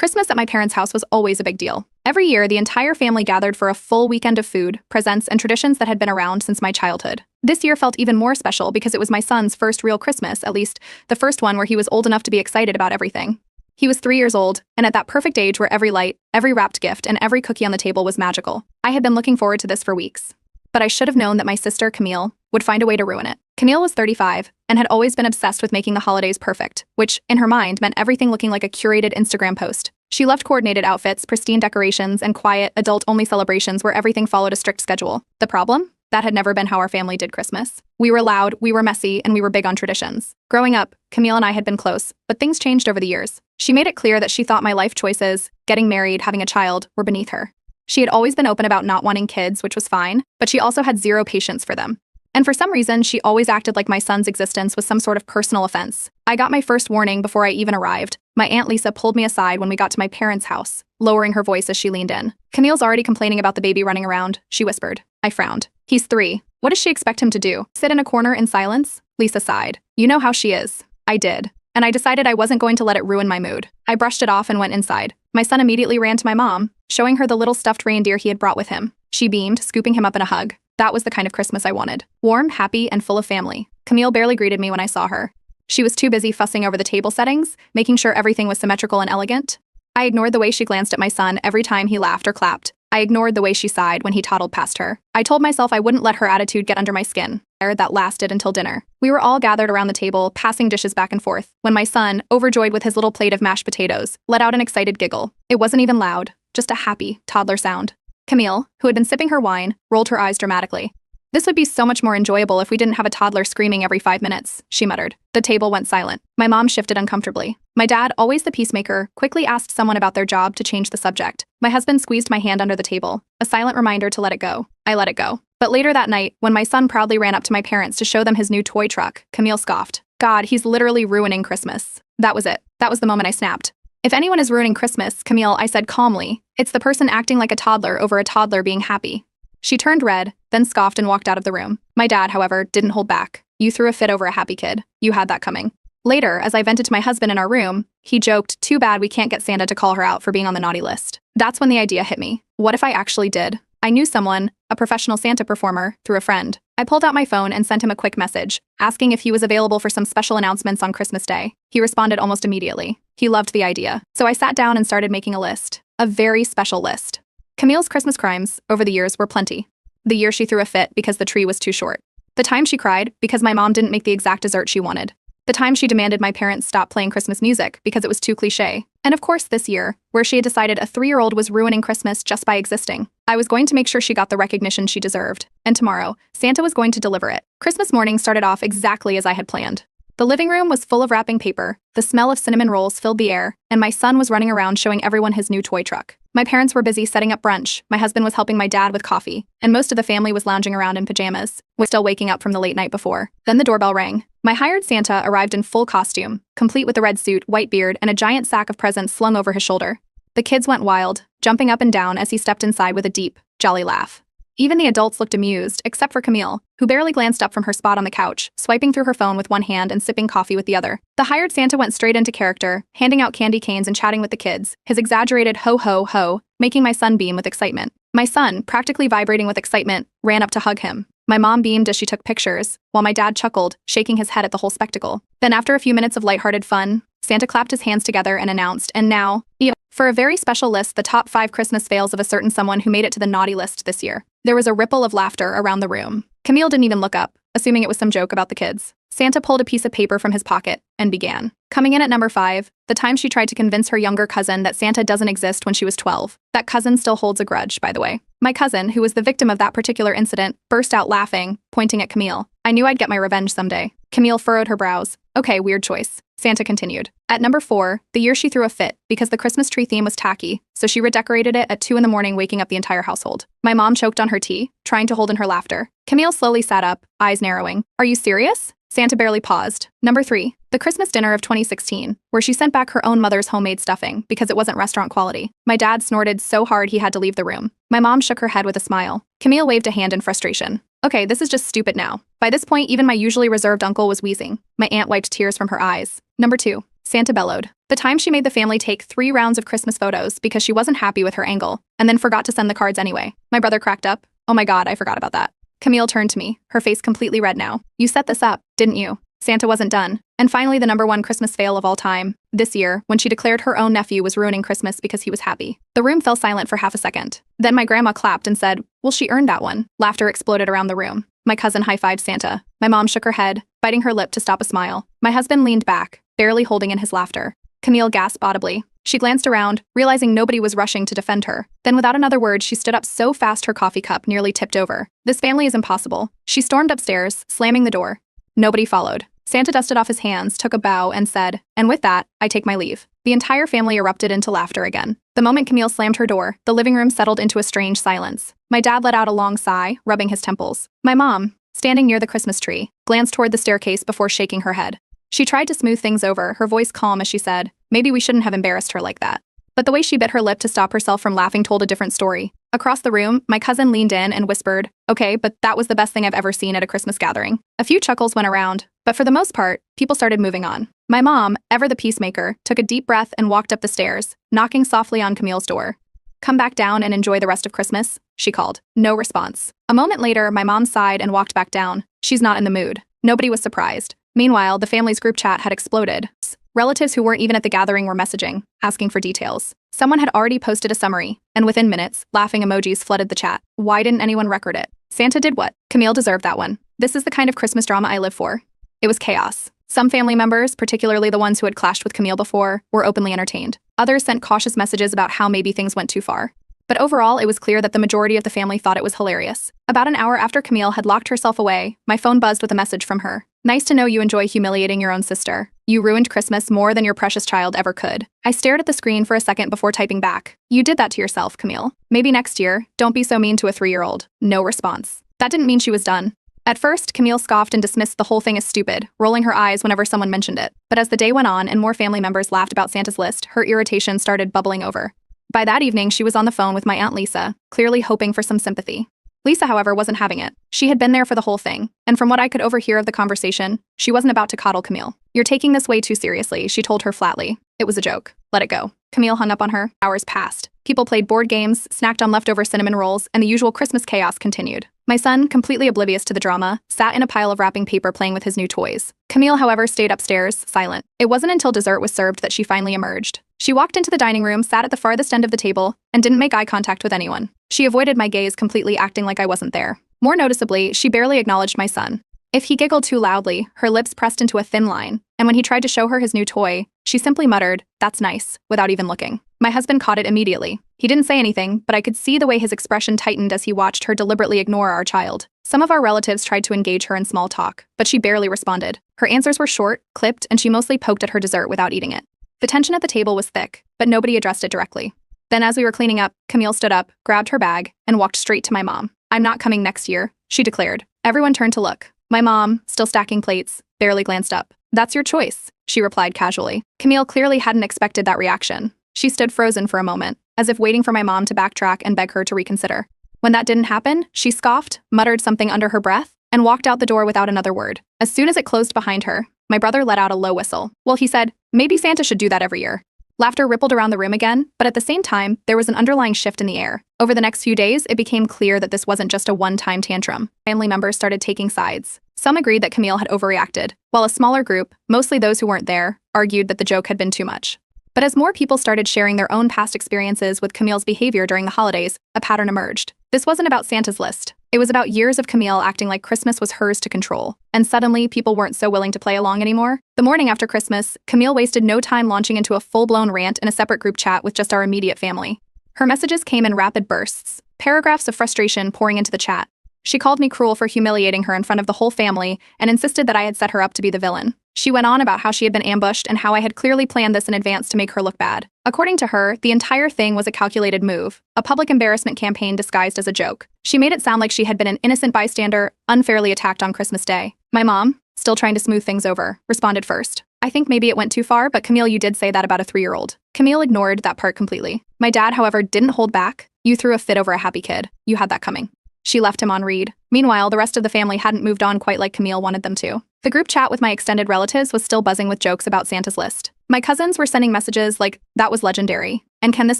Christmas at my parents' house was always a big deal. Every year, the entire family gathered for a full weekend of food, presents, and traditions that had been around since my childhood. This year felt even more special because it was my son's first real Christmas, at least the first one where he was old enough to be excited about everything. He was 3 years old, and at that perfect age where every light, every wrapped gift, and every cookie on the table was magical. I had been looking forward to this for weeks. But I should have known that my sister, Camille, would find a way to ruin it. Camille was 35 and had always been obsessed with making the holidays perfect, which, in her mind, meant everything looking like a curated Instagram post. She loved coordinated outfits, pristine decorations, and quiet, adult-only celebrations where everything followed a strict schedule. The problem? That had never been how our family did Christmas. We were loud, we were messy, and we were big on traditions. Growing up, Camille and I had been close, but things changed over the years. She made it clear that she thought my life choices, getting married, having a child, were beneath her. She had always been open about not wanting kids, which was fine, but she also had zero patience for them. And for some reason, she always acted like my son's existence was some sort of personal offense. I got my first warning before I even arrived. My Aunt Lisa pulled me aside when we got to my parents' house, lowering her voice as she leaned in. "Camille's already complaining about the baby running around," she whispered. I frowned. "He's 3. What does she expect him to do? Sit in a corner in silence?" Lisa sighed. "You know how she is." I did. And I decided I wasn't going to let it ruin my mood. I brushed it off and went inside. My son immediately ran to my mom, showing her the little stuffed reindeer he had brought with him. She beamed, scooping him up in a hug. That was the kind of Christmas I wanted. Warm, happy, and full of family. Camille barely greeted me when I saw her. She was too busy fussing over the table settings, making sure everything was symmetrical and elegant. I ignored the way she glanced at my son every time he laughed or clapped. I ignored the way she sighed when he toddled past her. I told myself I wouldn't let her attitude get under my skin. That lasted until dinner. We were all gathered around the table, passing dishes back and forth, when my son, overjoyed with his little plate of mashed potatoes, let out an excited giggle. It wasn't even loud, just a happy, toddler sound. Camille, who had been sipping her wine, rolled her eyes dramatically. "This would be so much more enjoyable if we didn't have a toddler screaming every 5 minutes," she muttered. The table went silent. My mom shifted uncomfortably. My dad, always the peacemaker, quickly asked someone about their job to change the subject. My husband squeezed my hand under the table, a silent reminder to let it go. I let it go. But later that night, when my son proudly ran up to my parents to show them his new toy truck, Camille scoffed. "God, he's literally ruining Christmas." That was it. That was the moment I snapped. "If anyone is ruining Christmas, Camille," I said calmly, "it's the person acting like a toddler over a toddler being happy." She turned red, then scoffed and walked out of the room. My dad, however, didn't hold back. "You threw a fit over a happy kid. You had that coming." Later, as I vented to my husband in our room, he joked, "Too bad we can't get Santa to call her out for being on the naughty list." That's when the idea hit me. What if I actually did? I knew someone, a professional Santa performer, through a friend. I pulled out my phone and sent him a quick message, asking if he was available for some special announcements on Christmas Day. He responded almost immediately. He loved the idea. So I sat down and started making a list. A very special list. Camille's Christmas crimes, over the years, were plenty. The year she threw a fit because the tree was too short. The time she cried because my mom didn't make the exact dessert she wanted. The time she demanded my parents stop playing Christmas music because it was too cliché. And of course this year, where she had decided a 3-year-old was ruining Christmas just by existing. I was going to make sure she got the recognition she deserved. And tomorrow, Santa was going to deliver it. Christmas morning started off exactly as I had planned. The living room was full of wrapping paper, the smell of cinnamon rolls filled the air, and my son was running around showing everyone his new toy truck. My parents were busy setting up brunch, my husband was helping my dad with coffee, and most of the family was lounging around in pajamas, was still waking up from the late night before. Then the doorbell rang. My hired Santa arrived in full costume, complete with a red suit, white beard, and a giant sack of presents slung over his shoulder. The kids went wild, jumping up and down as he stepped inside with a deep, jolly laugh. Even the adults looked amused, except for Camille, who barely glanced up from her spot on the couch, swiping through her phone with one hand and sipping coffee with the other. The hired Santa went straight into character, handing out candy canes and chatting with the kids, his exaggerated ho ho ho, making my son beam with excitement. My son, practically vibrating with excitement, ran up to hug him. My mom beamed as she took pictures, while my dad chuckled, shaking his head at the whole spectacle. Then after a few minutes of lighthearted fun, Santa clapped his hands together and announced, "And now, for a very special list, the top 5 Christmas fails of a certain someone who made it to the naughty list this year." There was a ripple of laughter around the room. Camille didn't even look up, assuming it was some joke about the kids. Santa pulled a piece of paper from his pocket and began. Coming in at number 5, the time she tried to convince her younger cousin that Santa doesn't exist when she was 12. That cousin still holds a grudge, by the way. My cousin, who was the victim of that particular incident, burst out laughing, pointing at Camille. I knew I'd get my revenge someday. Camille furrowed her brows. "Okay, weird choice," Santa continued. At number 4, the year she threw a fit because the Christmas tree theme was tacky, so she redecorated it at 2 in the morning, waking up the entire household. My mom choked on her tea, trying to hold in her laughter. Camille slowly sat up, eyes narrowing. "Are you serious?" Santa barely paused. Number 3, the Christmas dinner of 2016, where she sent back her own mother's homemade stuffing because it wasn't restaurant quality. My dad snorted so hard he had to leave the room. My mom shook her head with a smile. Camille waved a hand in frustration. "Okay, this is just stupid now." By this point, even my usually reserved uncle was wheezing. My aunt wiped tears from her eyes. Number 2, Santa bellowed. The time she made the family take 3 rounds of Christmas photos because she wasn't happy with her angle, and then forgot to send the cards anyway. My brother cracked up. Oh my god, I forgot about that. Camille turned to me, her face completely red now. You set this up, didn't you? Santa wasn't done. And finally, the #1 Christmas fail of all time, this year, when she declared her own nephew was ruining Christmas because he was happy. The room fell silent for half a second. Then my grandma clapped and said, well, she earned that one. Laughter exploded around the room. My cousin high-fived Santa. My mom shook her head, biting her lip to stop a smile. My husband leaned back, barely holding in his laughter. Camille gasped audibly. She glanced around, realizing nobody was rushing to defend her. Then without another word, she stood up so fast her coffee cup nearly tipped over. This family is impossible. She stormed upstairs, slamming the door. Nobody followed. Santa dusted off his hands, took a bow, and said, and with that, I take my leave. The entire family erupted into laughter again. The moment Camille slammed her door, the living room settled into a strange silence. My dad let out a long sigh, rubbing his temples. My mom, standing near the Christmas tree, glanced toward the staircase before shaking her head. She tried to smooth things over, her voice calm as she said, maybe we shouldn't have embarrassed her like that. But the way she bit her lip to stop herself from laughing told a different story. Across the room, my cousin leaned in and whispered, okay, but that was the best thing I've ever seen at a Christmas gathering. A few chuckles went around, but for the most part, people started moving on. My mom, ever the peacemaker, took a deep breath and walked up the stairs, knocking softly on Camille's door. Come back down and enjoy the rest of Christmas, she called. No response. A moment later, my mom sighed and walked back down. She's not in the mood. Nobody was surprised. Meanwhile, the family's group chat had exploded. Relatives who weren't even at the gathering were messaging, asking for details. Someone had already posted a summary, and within minutes, laughing emojis flooded the chat. Why didn't anyone record it? Santa did what? Camille deserved that one. This is the kind of Christmas drama I live for. It was chaos. Some family members, particularly the ones who had clashed with Camille before, were openly entertained. Others sent cautious messages about how maybe things went too far. But overall, it was clear that the majority of the family thought it was hilarious. About an hour after Camille had locked herself away, my phone buzzed with a message from her. Nice to know you enjoy humiliating your own sister. You ruined Christmas more than your precious child ever could. I stared at the screen for a second before typing back. You did that to yourself, Camille. Maybe next year, don't be so mean to a 3-year-old. No response. That didn't mean she was done. At first, Camille scoffed and dismissed the whole thing as stupid, rolling her eyes whenever someone mentioned it. But as the day went on and more family members laughed about Santa's list, her irritation started bubbling over. By that evening, she was on the phone with my Aunt Lisa, clearly hoping for some sympathy. Lisa, however, wasn't having it. She had been there for the whole thing, and from what I could overhear of the conversation, she wasn't about to coddle Camille. You're taking this way too seriously, she told her flatly. It was a joke. Let it go. Camille hung up on her. Hours passed. People played board games, snacked on leftover cinnamon rolls, and the usual Christmas chaos continued. My son, completely oblivious to the drama, sat in a pile of wrapping paper playing with his new toys. Camille, however, stayed upstairs, silent. It wasn't until dessert was served that she finally emerged. She walked into the dining room, sat at the farthest end of the table, and didn't make eye contact with anyone. She avoided my gaze completely, acting like I wasn't there. More noticeably, she barely acknowledged my son. If he giggled too loudly, her lips pressed into a thin line, and when he tried to show her his new toy, she simply muttered, "That's nice," without even looking. My husband caught it immediately. He didn't say anything, but I could see the way his expression tightened as he watched her deliberately ignore our child. Some of our relatives tried to engage her in small talk, but she barely responded. Her answers were short, clipped, and she mostly poked at her dessert without eating it. The tension at the table was thick, but nobody addressed it directly. Then as we were cleaning up, Camille stood up, grabbed her bag, and walked straight to my mom. "I'm not coming next year," she declared. Everyone turned to look. My mom, still stacking plates, barely glanced up. "That's your choice," she replied casually. Camille clearly hadn't expected that reaction. She stood frozen for a moment, as if waiting for my mom to backtrack and beg her to reconsider. When that didn't happen, she scoffed, muttered something under her breath, and walked out the door without another word. As soon as it closed behind her, my brother let out a low whistle. Well, he said, maybe Santa should do that every year. Laughter rippled around the room again, but at the same time, there was an underlying shift in the air. Over the next few days, it became clear that this wasn't just a one-time tantrum. Family members started taking sides. Some agreed that Camille had overreacted, while a smaller group, mostly those who weren't there, argued that the joke had been too much. But as more people started sharing their own past experiences with Camille's behavior during the holidays, a pattern emerged. This wasn't about Santa's list. It was about years of Camille acting like Christmas was hers to control. And suddenly, people weren't so willing to play along anymore. The morning after Christmas, Camille wasted no time launching into a full-blown rant in a separate group chat with just our immediate family. Her messages came in rapid bursts, paragraphs of frustration pouring into the chat. She called me cruel for humiliating her in front of the whole family and insisted that I had set her up to be the villain. She went on about how she had been ambushed and how I had clearly planned this in advance to make her look bad. According to her, the entire thing was a calculated move, a public embarrassment campaign disguised as a joke. She made it sound like she had been an innocent bystander, unfairly attacked on Christmas Day. My mom, still trying to smooth things over, responded first. I think maybe it went too far, but Camille, you did say that about a 3-year-old. Camille ignored that part completely. My dad, however, didn't hold back. You threw a fit over a happy kid. You had that coming. She left him on read. Meanwhile, the rest of the family hadn't moved on quite like Camille wanted them to. The group chat with my extended relatives was still buzzing with jokes about Santa's list. My cousins were sending messages like, "That was legendary," and "Can this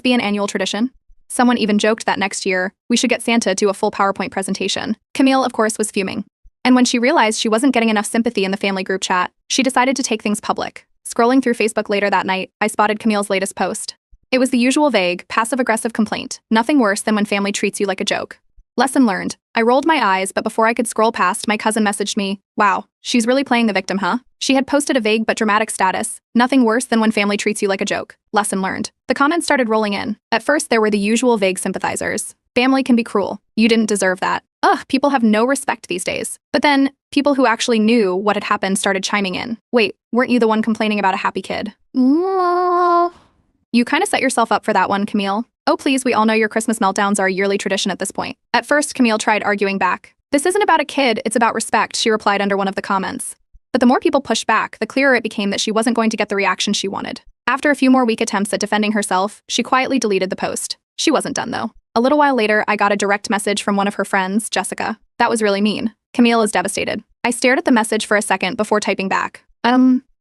be an annual tradition?" Someone even joked that next year, we should get Santa to do a full PowerPoint presentation. Camille, of course, was fuming. And when she realized she wasn't getting enough sympathy in the family group chat, she decided to take things public. Scrolling through Facebook later that night, I spotted Camille's latest post. It was the usual vague, passive-aggressive complaint, nothing worse than when family treats you like a joke. Lesson learned. I rolled my eyes, but before I could scroll past, my cousin messaged me, "Wow, she's really playing the victim, huh?" She had posted a vague but dramatic status, "Nothing worse than when family treats you like a joke." Lesson learned. The comments started rolling in. At first, there were the usual vague sympathizers. "Family can be cruel. You didn't deserve that. Ugh, people have no respect these days." But then, people who actually knew what had happened started chiming in. "Wait, weren't you the one complaining about a happy kid?" You kind of set yourself up for that one, Camille. Oh please, we all know your Christmas meltdowns are a yearly tradition at this point. At first, Camille tried arguing back. "This isn't about a kid, it's about respect," she replied under one of the comments. But the more people pushed back, the clearer it became that she wasn't going to get the reaction she wanted. After a few more weak attempts at defending herself, she quietly deleted the post. She wasn't done though. A little while later, I got a direct message from one of her friends, Jessica. "That was really mean." Camille is devastated. I stared at the message for a second before typing back.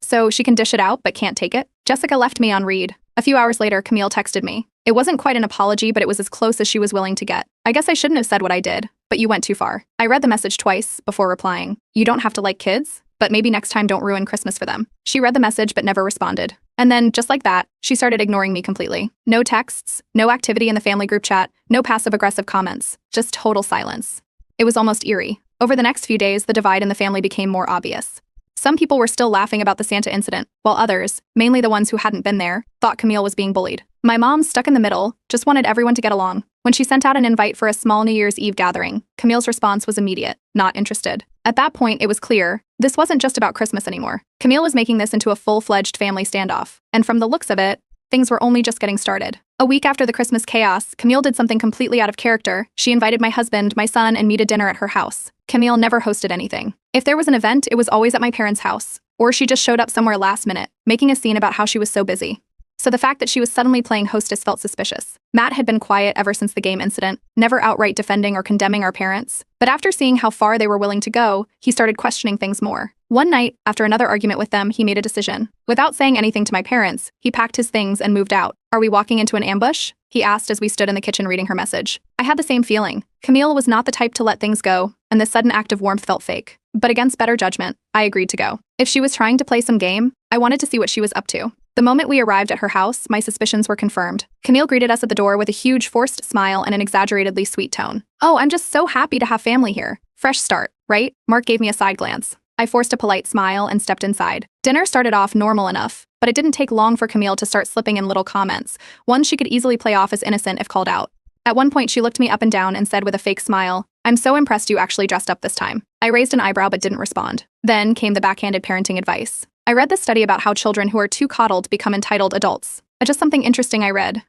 So she can dish it out but can't take it? Jessica left me on read. A few hours later, Camille texted me. It wasn't quite an apology, but it was as close as she was willing to get. "I guess I shouldn't have said what I did, but you went too far." I read the message twice before replying. "You don't have to like kids, but maybe next time don't ruin Christmas for them." She read the message but never responded. And then, just like that, she started ignoring me completely. No texts, no activity in the family group chat, no passive-aggressive comments, just total silence. It was almost eerie. Over the next few days, the divide in the family became more obvious. Some people were still laughing about the Santa incident, while others, mainly the ones who hadn't been there, thought Camille was being bullied. My mom, stuck in the middle, just wanted everyone to get along. When she sent out an invite for a small New Year's Eve gathering, Camille's response was immediate, not interested. At that point, it was clear, this wasn't just about Christmas anymore. Camille was making this into a full-fledged family standoff, and from the looks of it, things were only just getting started. A week after the Christmas chaos, Camille did something completely out of character. She invited my husband, my son, and me to dinner at her house. Camille never hosted anything. If there was an event, it was always at my parents' house, or she just showed up somewhere last minute, making a scene about how she was so busy. So the fact that she was suddenly playing hostess felt suspicious. Matt had been quiet ever since the game incident, never outright defending or condemning our parents. But after seeing how far they were willing to go, he started questioning things more. One night, after another argument with them, he made a decision. Without saying anything to my parents, he packed his things and moved out. "Are we walking into an ambush?" he asked as we stood in the kitchen reading her message. I had the same feeling. Camille was not the type to let things go, and this sudden act of warmth felt fake. But against better judgment, I agreed to go. If she was trying to play some game, I wanted to see what she was up to. The moment we arrived at her house, my suspicions were confirmed. Camille greeted us at the door with a huge forced smile and an exaggeratedly sweet tone. "Oh, I'm just so happy to have family here. Fresh start, right?" Mark gave me a side glance. I forced a polite smile and stepped inside. Dinner started off normal enough, but it didn't take long for Camille to start slipping in little comments, ones she could easily play off as innocent if called out. At one point, she looked me up and down and said with a fake smile, "I'm so impressed you actually dressed up this time." I raised an eyebrow but didn't respond. Then came the backhanded parenting advice. I read this study about how children who are too coddled become entitled adults. Just something interesting I read.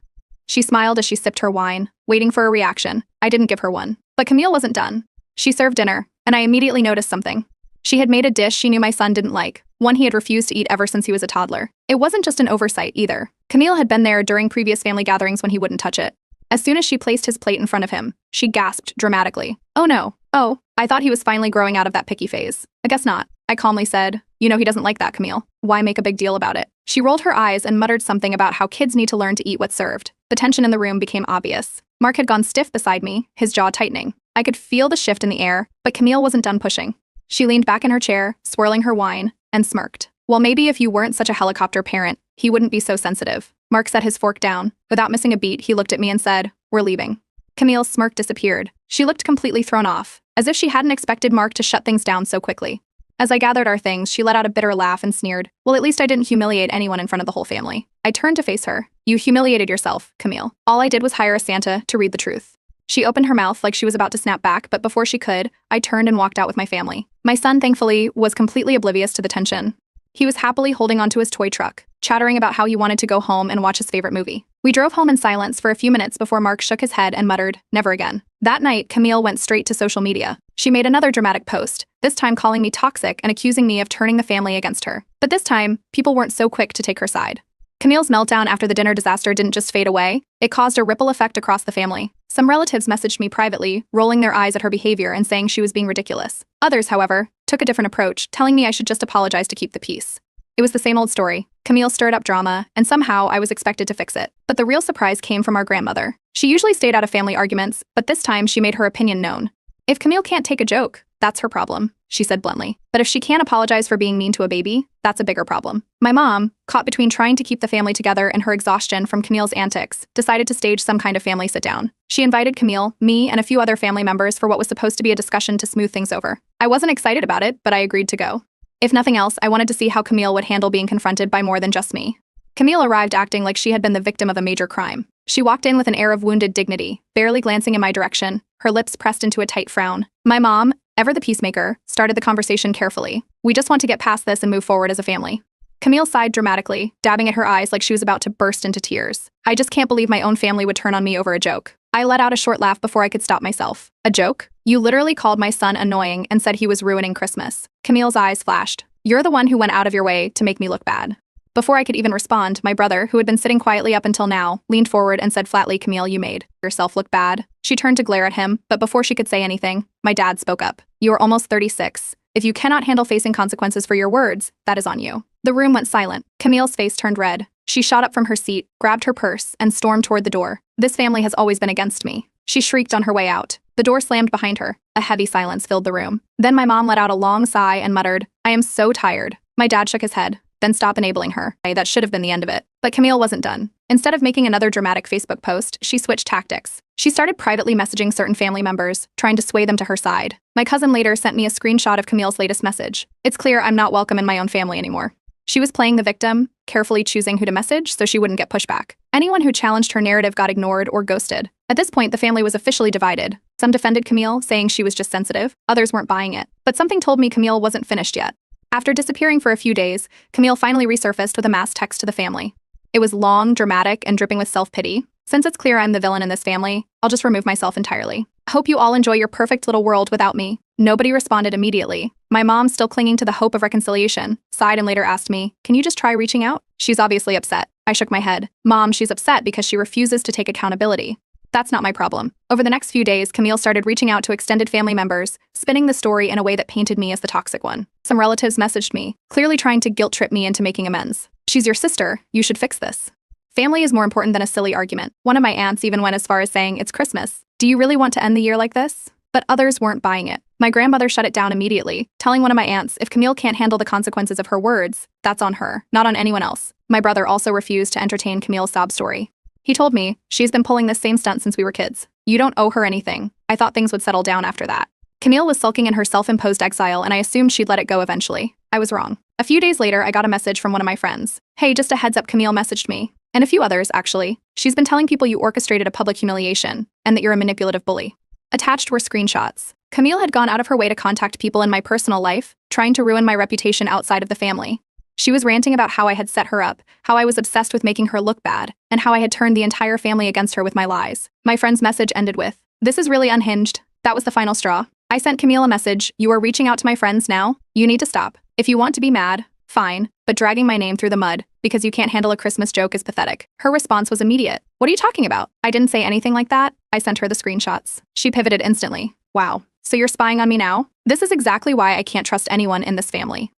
She smiled as she sipped her wine, waiting for a reaction. I didn't give her one. But Camille wasn't done. She served dinner, and I immediately noticed something. She had made a dish she knew my son didn't like, one he had refused to eat ever since he was a toddler. It wasn't just an oversight either. Camille had been there during previous family gatherings when he wouldn't touch it. As soon as she placed his plate in front of him, she gasped dramatically. "Oh no. Oh, I thought he was finally growing out of that picky phase." "I guess not," I calmly said. "You know he doesn't like that, Camille. Why make a big deal about it?" She rolled her eyes and muttered something about how kids need to learn to eat what's served. The tension in the room became obvious. Mark had gone stiff beside me, his jaw tightening. I could feel the shift in the air, but Camille wasn't done pushing. She leaned back in her chair, swirling her wine, and smirked. "Well, maybe if you weren't such a helicopter parent, he wouldn't be so sensitive." Mark set his fork down. Without missing a beat, he looked at me and said, "We're leaving." Camille's smirk disappeared. She looked completely thrown off, as if she hadn't expected Mark to shut things down so quickly. As I gathered our things, she let out a bitter laugh and sneered. "Well, at least I didn't humiliate anyone in front of the whole family." I turned to face her. "You humiliated yourself, Camille. All I did was hire a Santa to read the truth." She opened her mouth like she was about to snap back, but before she could, I turned and walked out with my family. My son, thankfully, was completely oblivious to the tension. He was happily holding onto his toy truck, chattering about how he wanted to go home and watch his favorite movie. We drove home in silence for a few minutes before Mark shook his head and muttered, "Never again." That night, Camille went straight to social media. She made another dramatic post, this time calling me toxic and accusing me of turning the family against her. But this time, people weren't so quick to take her side. Camille's meltdown after the dinner disaster didn't just fade away, it caused a ripple effect across the family. Some relatives messaged me privately, rolling their eyes at her behavior and saying she was being ridiculous. Others, however, took took a different approach, telling me I should just apologize to keep the peace. It was the same old story. Camille stirred up drama, and somehow I was expected to fix it. But the real surprise came from our grandmother. She usually stayed out of family arguments, but this time she made her opinion known. If Camille can't take a joke, that's her problem, she said bluntly. But if she can't apologize for being mean to a baby, that's a bigger problem. My mom, caught between trying to keep the family together and her exhaustion from Camille's antics, decided to stage some kind of family sit-down. She invited Camille, me, and a few other family members for what was supposed to be a discussion to smooth things over. I wasn't excited about it, but I agreed to go. If nothing else, I wanted to see how Camille would handle being confronted by more than just me. Camille arrived acting like she had been the victim of a major crime. She walked in with an air of wounded dignity, barely glancing in my direction, her lips pressed into a tight frown. My mom, ever the peacemaker, started the conversation carefully. We just want to get past this and move forward as a family. Camille sighed dramatically, dabbing at her eyes like she was about to burst into tears. I just can't believe my own family would turn on me over a joke. I let out a short laugh before I could stop myself. A joke? You literally called my son annoying and said he was ruining Christmas. Camille's eyes flashed. You're the one who went out of your way to make me look bad. Before I could even respond, my brother, who had been sitting quietly up until now, leaned forward and said flatly, Camille, you made yourself look bad. She turned to glare at him, but before she could say anything, my dad spoke up. You are almost 36. If you cannot handle facing consequences for your words, that is on you. The room went silent. Camille's face turned red. She shot up from her seat, grabbed her purse, and stormed toward the door. This family has always been against me. She shrieked on her way out. The door slammed behind her. A heavy silence filled the room. Then my mom let out a long sigh and muttered, I am so tired. My dad shook his head, then stopped enabling her. That should have been the end of it. But Camille wasn't done. Instead of making another dramatic Facebook post, she switched tactics. She started privately messaging certain family members, trying to sway them to her side. My cousin later sent me a screenshot of Camille's latest message. It's clear I'm not welcome in my own family anymore. She was playing the victim, carefully choosing who to message so she wouldn't get pushback. Anyone who challenged her narrative got ignored or ghosted. At this point, the family was officially divided. Some defended Camille, saying she was just sensitive. Others weren't buying it. But something told me Camille wasn't finished yet. After disappearing for a few days, Camille finally resurfaced with a mass text to the family. It was long, dramatic, and dripping with self-pity. Since it's clear I'm the villain in this family, I'll just remove myself entirely. Hope you all enjoy your perfect little world without me. Nobody responded immediately. My mom, still clinging to the hope of reconciliation, sighed and later asked me, can you just try reaching out? She's obviously upset. I shook my head. Mom, she's upset because she refuses to take accountability. That's not my problem. Over the next few days, Camille started reaching out to extended family members, spinning the story in a way that painted me as the toxic one. Some relatives messaged me, clearly trying to guilt-trip me into making amends. She's your sister. You should fix this. Family is more important than a silly argument. One of my aunts even went as far as saying, it's Christmas. Do you really want to end the year like this? But others weren't buying it. My grandmother shut it down immediately, telling one of my aunts if Camille can't handle the consequences of her words, that's on her, not on anyone else. My brother also refused to entertain Camille's sob story. He told me, she's been pulling this same stunt since we were kids. You don't owe her anything. I thought things would settle down after that. Camille was sulking in her self-imposed exile, and I assumed she'd let it go eventually. I was wrong. A few days later, I got a message from one of my friends. Hey, just a heads up, Camille messaged me. And a few others, actually. She's been telling people you orchestrated a public humiliation, and that you're a manipulative bully. Attached were screenshots. Camille had gone out of her way to contact people in my personal life, trying to ruin my reputation outside of the family. She was ranting about how I had set her up, how I was obsessed with making her look bad, and how I had turned the entire family against her with my lies. My friend's message ended with, this is really unhinged. That was the final straw. I sent Camille a message, you are reaching out to my friends now? You need to stop. If you want to be mad, fine, but dragging my name through the mud because you can't handle a Christmas joke is pathetic. Her response was immediate. What are you talking about? I didn't say anything like that. I sent her the screenshots. She pivoted instantly. Wow. So you're spying on me now? This is exactly why I can't trust anyone in this family.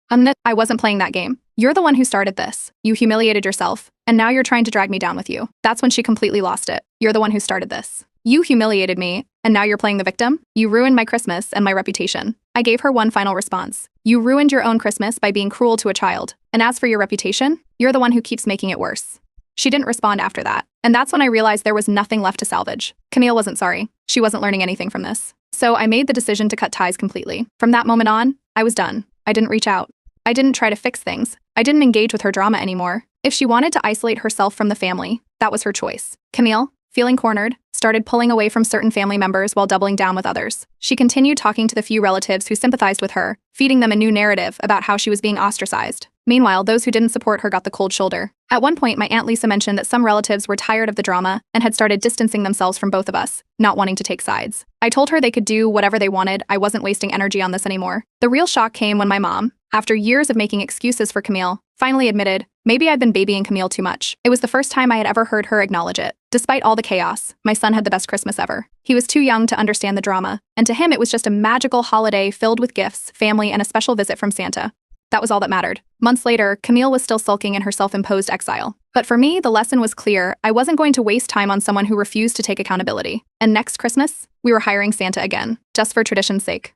I wasn't playing that game. You're the one who started this. You humiliated yourself, and now you're trying to drag me down with you. That's when she completely lost it. You're the one who started this. You humiliated me, and now you're playing the victim? You ruined my Christmas and my reputation. I gave her one final response. You ruined your own Christmas by being cruel to a child. And as for your reputation, you're the one who keeps making it worse. She didn't respond after that. And that's when I realized there was nothing left to salvage. Camille wasn't sorry. She wasn't learning anything from this. So I made the decision to cut ties completely. From that moment on, I was done. I didn't reach out. I didn't try to fix things. I didn't engage with her drama anymore. If she wanted to isolate herself from the family, that was her choice. Camille, feeling cornered, started pulling away from certain family members while doubling down with others. She continued talking to the few relatives who sympathized with her, feeding them a new narrative about how she was being ostracized. Meanwhile, those who didn't support her got the cold shoulder. At one point, my Aunt Lisa mentioned that some relatives were tired of the drama and had started distancing themselves from both of us, not wanting to take sides. I told her they could do whatever they wanted. I wasn't wasting energy on this anymore. The real shock came when my mom, After years of making excuses for Camille, finally admitted, maybe I'd been babying Camille too much. It was the first time I had ever heard her acknowledge it. Despite all the chaos, my son had the best Christmas ever. He was too young to understand the drama, and to him it was just a magical holiday filled with gifts, family, and a special visit from Santa. That was all that mattered. Months later, Camille was still sulking in her self-imposed exile. But for me, the lesson was clear. I wasn't going to waste time on someone who refused to take accountability. And next Christmas, we were hiring Santa again, just for tradition's sake.